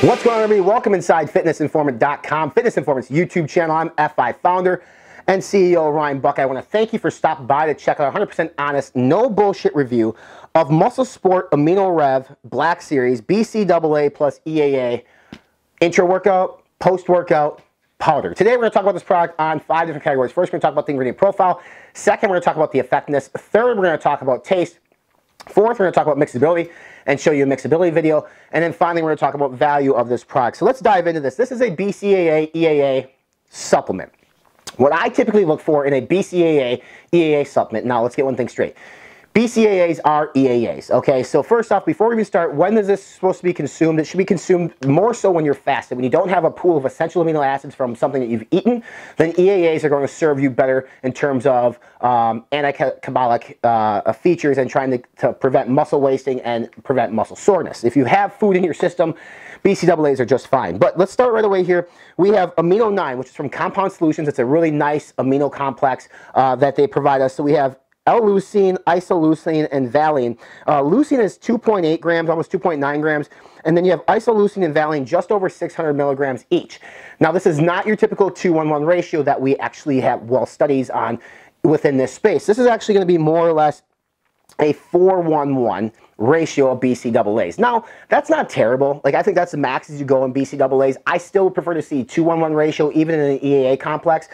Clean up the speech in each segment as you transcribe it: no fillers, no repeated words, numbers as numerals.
What's going on, everybody? Welcome inside fitnessinformant.com, Fitness Informant's YouTube channel. I'm FI founder and CEO Ryan Buck. I want to thank you for stopping by to check out a 100% honest, no bullshit review of Muscle Sport Amino Rev Black Series BCAA plus EAA intra workout, post workout powder. Today we're going to talk about this product on 5 different categories. First, we're going to talk about the ingredient profile. Second, we're going to talk about the effectiveness. Third, we're going to talk about taste. Fourth, we're going to talk about mixability and show you a mixability video. And then finally, we're going to talk about value of this product. So let's dive into this. This is a BCAA EAA supplement. What I typically look for in a BCAA EAA supplement, now let's get one thing straight. BCAAs are EAAs, okay? So first off, before we even start, when is this supposed to be consumed? It should be consumed more so when you're fasted. When you don't have a pool of essential amino acids from something that you've eaten, then EAAs are going to serve you better in terms of anti-catabolic features and trying to prevent muscle wasting and prevent muscle soreness. If you have food in your system, BCAAs are just fine. But let's start right away here. We have Amino 9, which is from Compound Solutions. It's a really nice amino complex that they provide us. So we have L-leucine, isoleucine, and valine. Leucine is 2.8 grams, almost 2.9 grams, and then you have isoleucine and valine just over 600 milligrams each. Now, this is not your typical 2-1-1 ratio that we actually have studies on within this space. This is actually going to be more or less a 4-1-1 ratio of BCAAs. Now, that's not terrible. Like, I think that's the max as you go in BCAAs. I still would prefer to see 2-1-1 ratio even in an EAA complex,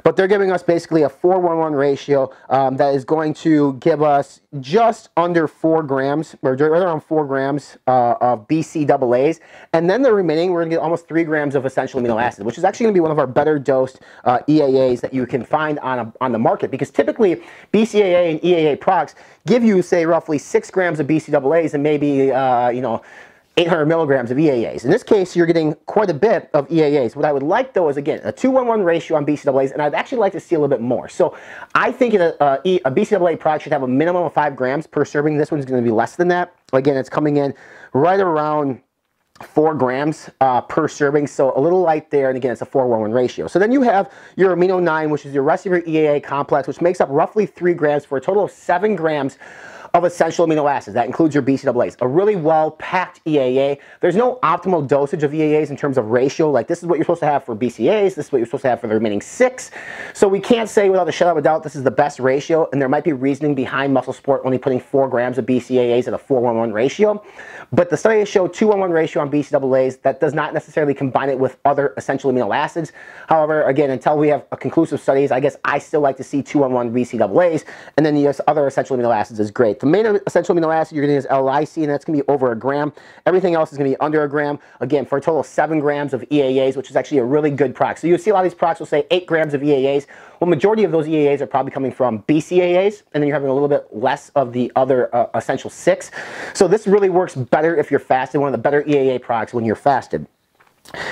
but they're giving us basically a 4-1-1 ratio that is going to give us just under 4 grams, or right around 4 grams of BCAAs, and then the remaining, we're going to get almost 3 grams of essential amino acids, which is actually going to be one of our better dosed EAAs that you can find on the market, because typically BCAA and EAA products give you, say, roughly 6 grams of BCAAs and maybe, 800 milligrams of EAAs. In this case, you're getting quite a bit of EAAs. What I would like, though, is, again, a 2-1-1 ratio on BCAAs, and I'd actually like to see a little bit more. So I think a BCAA product should have a minimum of 5 grams per serving. This one's going to be less than that. Again, it's coming in right around 4 grams per serving, so a little light there, and again, it's a 4-1-1 ratio. So then you have your Amino 9, which is your rest of your EAA complex, which makes up roughly 3 grams for a total of 7 grams of essential amino acids. That includes your BCAAs. A really well-packed EAA. There's no optimal dosage of EAAs in terms of ratio. Like, this is what you're supposed to have for BCAAs. This is what you're supposed to have for the remaining 6. So we can't say without a shadow of a doubt this is the best ratio, and there might be reasoning behind Muscle Sport only putting 4 grams of BCAAs at a 4-1-1 ratio. But the studies show 2-1-1 ratio on BCAAs. That does not necessarily combine it with other essential amino acids. However, again, until we have a conclusive studies, I guess I still like to see 2-1-1 BCAAs, and then the other essential amino acids is great. The main essential amino acid you're getting is L-lysine, and that's going to be over 1 gram. Everything else is going to be under 1 gram, again, for a total of 7 grams of EAAs, which is actually a really good product. So you'll see a lot of these products will say 8 grams of EAAs. Well, majority of those EAAs are probably coming from BCAAs, and then you're having a little bit less of the other essential 6. So this really works better if you're fasted, one of the better EAA products when you're fasted.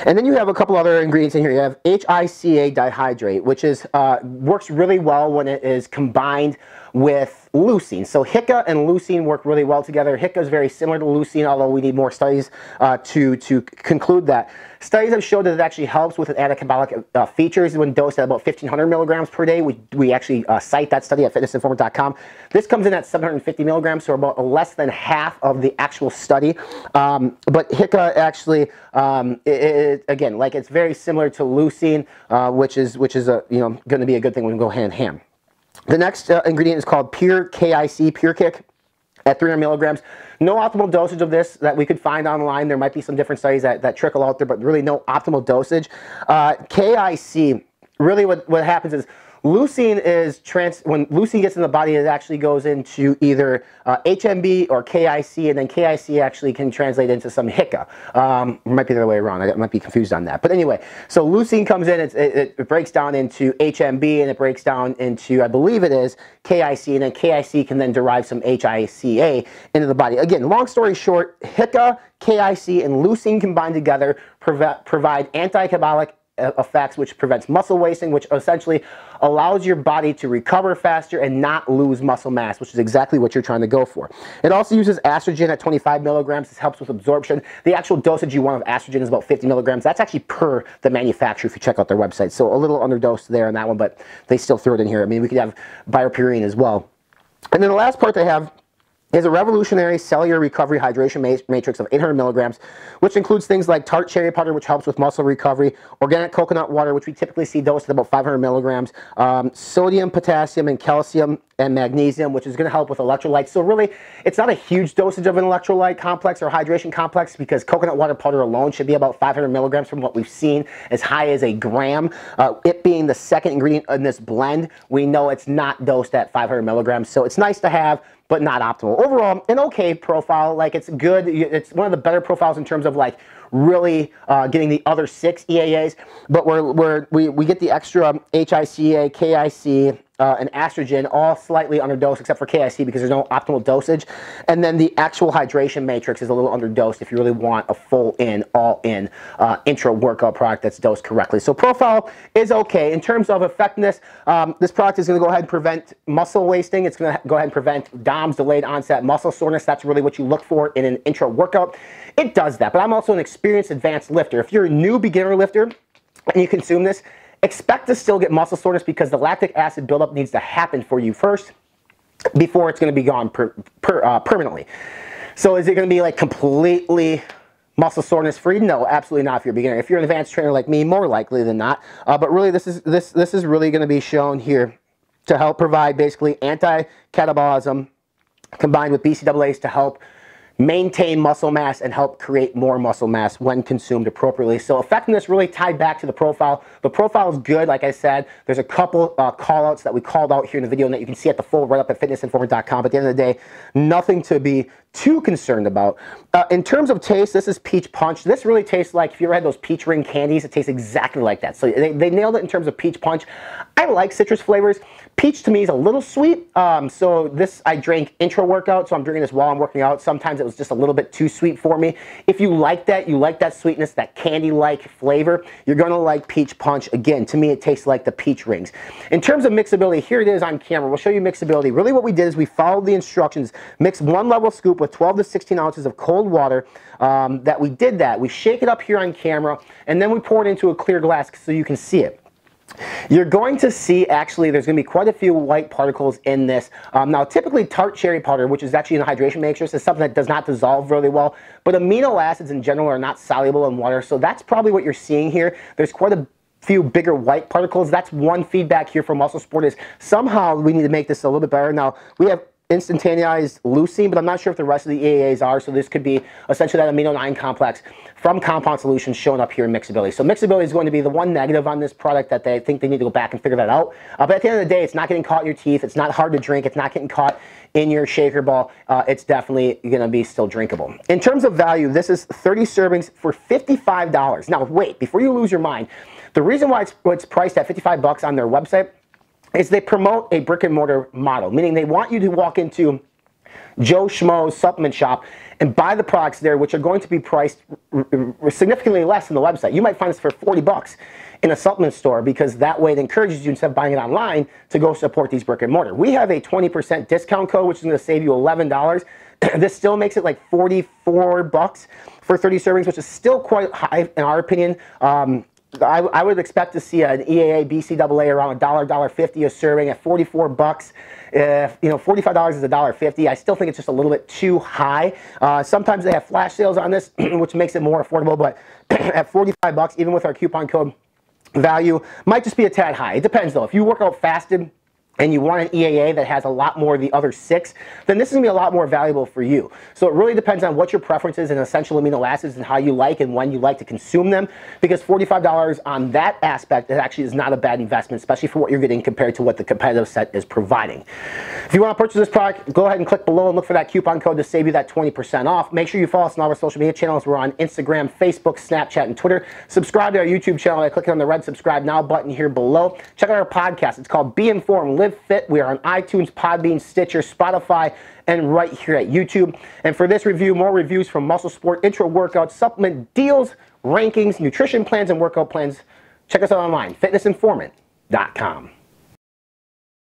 And then you have a couple other ingredients in here. You have HICA dihydrate, which is works really well when it is combined with leucine. So HICA and leucine work really well together. HICA is very similar to leucine, although we need more studies to conclude that. Studies have showed that it actually helps with anti-catabolic features when dosed at about 1,500 milligrams per day. We actually cite that study at fitnessinformant.com. This comes in at 750 milligrams, so about less than half of the actual study. But HICA actually, again, like, it's very similar to leucine, which is going to be a good thing when we go hand in hand. The next ingredient is called Pure KIC, Pure Kick, at 300 milligrams. No optimal dosage of this that we could find online. There might be some different studies that trickle out there, but really no optimal dosage. KIC, really what happens is leucine is when leucine gets in the body, it actually goes into either HMB or KIC, and then KIC actually can translate into some HICA. It might be the other way around. I might be confused on that. But anyway, so leucine comes in, it breaks down into HMB, and it breaks down into, I believe it is, KIC, and then KIC can then derive some HICA into the body. Again, long story short, HICA, KIC, and leucine combined together provide anti-catabolic effects, which prevents muscle wasting, which essentially allows your body to recover faster and not lose muscle mass, which is exactly what you're trying to go for. It also uses estrogen at 25 milligrams. This helps with absorption. The actual dosage you want of estrogen is about 50 milligrams. That's actually per the manufacturer if you check out their website. So a little underdosed there on that one, but they still throw it in here. I mean, we could have BioPerine as well. And then the last part they have is a revolutionary cellular recovery hydration matrix of 800 milligrams, which includes things like tart cherry powder, which helps with muscle recovery, organic coconut water, which we typically see dosed at about 500 milligrams, sodium, potassium, and calcium, and magnesium, which is going to help with electrolytes. So really, it's not a huge dosage of an electrolyte complex or hydration complex, because coconut water powder alone should be about 500 milligrams from what we've seen, as high as a gram. It being the second ingredient in this blend, we know it's not dosed at 500 milligrams, so it's nice to have, but not optimal. Overall, an okay profile. Like, it's good. It's one of the better profiles in terms of like really getting the other 6 EAAs, but we get the extra HICA, KIC, and estrogen, all slightly underdosed except for KIC because there's no optimal dosage. And then the actual hydration matrix is a little underdosed if you really want a full-in, all-in intra-workout product that's dosed correctly. So profile is okay. In terms of effectiveness, this product is going to go ahead and prevent muscle wasting. It's going to go ahead and prevent DOMS, delayed onset muscle soreness. That's really what you look for in an intra-workout. It does that, but I'm also an experienced advanced lifter. If you're a new beginner lifter and you consume this, expect to still get muscle soreness because the lactic acid buildup needs to happen for you first before it's going to be gone permanently. So is it going to be like completely muscle soreness free? No, absolutely not if you're a beginner. If you're an advanced trainer like me, more likely than not. But really, this is really going to be shown here to help provide basically anti-catabolism combined with BCAAs to help maintain muscle mass and help create more muscle mass when consumed appropriately. So effectiveness really tied back to the profile. The profile is good, like I said. There's a couple call-outs that we called out here in the video and that you can see at the full write-up at fitnessinformer.com. But at the end of the day, nothing to be too concerned about. In terms of taste, this is Peach Punch. This really tastes like, if you ever had those peach ring candies, it tastes exactly like that. So they nailed it in terms of Peach Punch. I like citrus flavors. Peach to me is a little sweet, so this I drank intra-workout, so I'm drinking this while I'm working out. Sometimes it was just a little bit too sweet for me. If you like that sweetness, that candy-like flavor, you're going to like Peach Punch. Again, to me it tastes like the peach rings. In terms of mixability, here it is on camera. We'll show you mixability. Really what we did is we followed the instructions. Mix 1 level scoop with 12 to 16 ounces of cold water. We did that. We shake it up here on camera, and then we pour it into a clear glass so you can see it. You're going to see, actually, there's going to be quite a few white particles in this. Now, typically tart cherry powder, which is actually in the hydration matrix, is something that does not dissolve really well, but amino acids in general are not soluble in water, so that's probably what you're seeing here. There's quite a few bigger white particles. That's one feedback here from Muscle Sport, is somehow we need to make this a little bit better. Now, we have instantaneized leucine, but I'm not sure if the rest of the EAAs are, so this could be essentially that amino 9 complex from Compound Solutions showing up here in mixability. So mixability is going to be the one negative on this product that they think they need to go back and figure that out. But at the end of the day, it's not getting caught in your teeth, it's not hard to drink, it's not getting caught in your shaker ball. It's definitely going to be still drinkable. In terms of value, this is 30 servings for $55. Now wait, before you lose your mind, the reason why it's priced at 55 bucks on their website is they promote a brick and mortar model, meaning they want you to walk into Joe Schmo's supplement shop and buy the products there, which are going to be priced significantly less than the website. You might find this for 40 bucks in a supplement store, because that way it encourages you, instead of buying it online, to go support these brick and mortar. We have a 20% discount code, which is going to save you $11. This still makes it like 44 bucks for 30 servings, which is still quite high in our opinion. I would expect to see an EAA, BCAA around $1, $1.50 a serving at 44 bucks. If, you know, $45 is $1.50. I still think it's just a little bit too high. Sometimes they have flash sales on this, which makes it more affordable, but at 45 bucks, even with our coupon code value, might just be a tad high. It depends though. If you work out fasted and you want an EAA that has a lot more of the other 6, then this is going to be a lot more valuable for you. So it really depends on what your preference is in essential amino acids and how you like and when you like to consume them, because $45 on that aspect, it actually is not a bad investment, especially for what you're getting compared to what the competitive set is providing. If you want to purchase this product, go ahead and click below and look for that coupon code to save you that 20% off. Make sure you follow us on all our social media channels. We're on Instagram, Facebook, Snapchat, and Twitter. Subscribe to our YouTube channel by clicking on the red subscribe now button here below. Check out our podcast. It's called Be Informed, Live Fit. We are on iTunes, Podbean, Stitcher, Spotify, and right here at YouTube. And for this review, more reviews from Muscle Sport, intra-workout, supplement deals, rankings, nutrition plans, and workout plans. Check us out online, fitnessinformant.com.